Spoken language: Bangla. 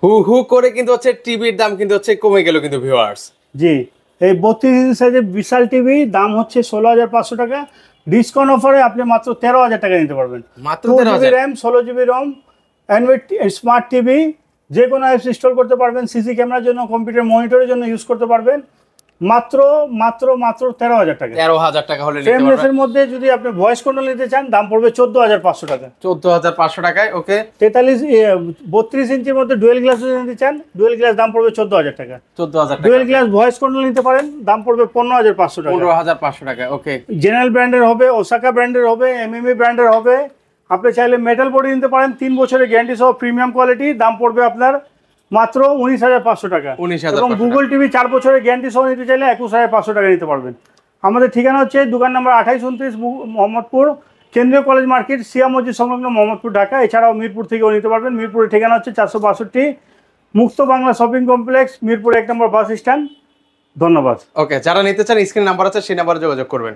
হু হু করে কিন্তু হচ্ছে টিভির দাম কিন্তু হচ্ছে কমে গেল কিন্তু ভিউয়ার্স। জি, এই 32 ইঞ্চি সাইজের বিশাল টিভি দাম হচ্ছে 16,500 টাকা। ডিসকাউন্ট অফারে আপনি মাত্র 13,000 টাকা নিতে পারবেন। মাত্র 2 GB 13,000। RAM, 16 GB ROM, Android smart TV, যে কোনো অ্যাপস ইনস্টল করতে পারবেন, সিসি ক্যামেরার জন্য, কম্পিউটার মনিটরের জন্য ইউজ করতে পারবেন। মাত্র মাত্র মাত্র 13,000 টাকা। 13,000 টাকা হলে নিতে ফ্রেমলেসের পারবেন। মধ্যে যদি আপনি ভয়েস কন্ট্রোল নিতে চান দাম পড়বে 14,500 টাকা। 14,500 টাকায়। ওকে। 32 ইঞ্চির মধ্যে ডুয়েল গ্লাস নিতে চান, ডুয়েল গ্লাস দাম পড়বে 14,000 টাকা। 14,000 টাকা। ডুয়েল গ্লাস ভয়েস কন্ট্রোল নিতে পারেন, দাম পড়বে 15,500 টাকা। 15,500 টাকা। ওকে। জেনারেল ব্র্যান্ডের হবে, ওসাকা ব্র্যান্ডের হবে, এমএমই ব্র্যান্ডের হবে। আপনি চাইলে মেটাল বডি নিতে পারেন, 3 বছরের গ্যারান্টি সহ প্রিমিয়াম কোয়ালিটি, দাম পড়বে আপনার মাত্র 19,500 টাকা। 19,500 এবং গুগল টিভি 4 বছরের গ্যারান্টি সহ নিতে চাইলে 21,500 টাকা নিতে পারবেন। আমাদের ঠিকানা হচ্ছে দোকান নাম্বার 2829 মোহাম্মদপুর, কেন্দ্রীয় কলেজ মার্কেট, সিয়া মসজিদ সংলগ্ন, মোহাম্মদপুর, ঢাকা। এছাড়াও মিরপুর থেকেও নিতে পারবেন। মিরপুরের ঠিকানা হচ্ছে 462 মুক্ত বাংলা শপিং কমপ্লেক্স, মিরপুর 1 নম্বর বাস স্ট্যান্ড। ধন্যবাদ। ওকে, যারা নিতে চান স্ক্রিন নাম্বার আছে সেই নাম্বারে যোগাযোগ করবেন।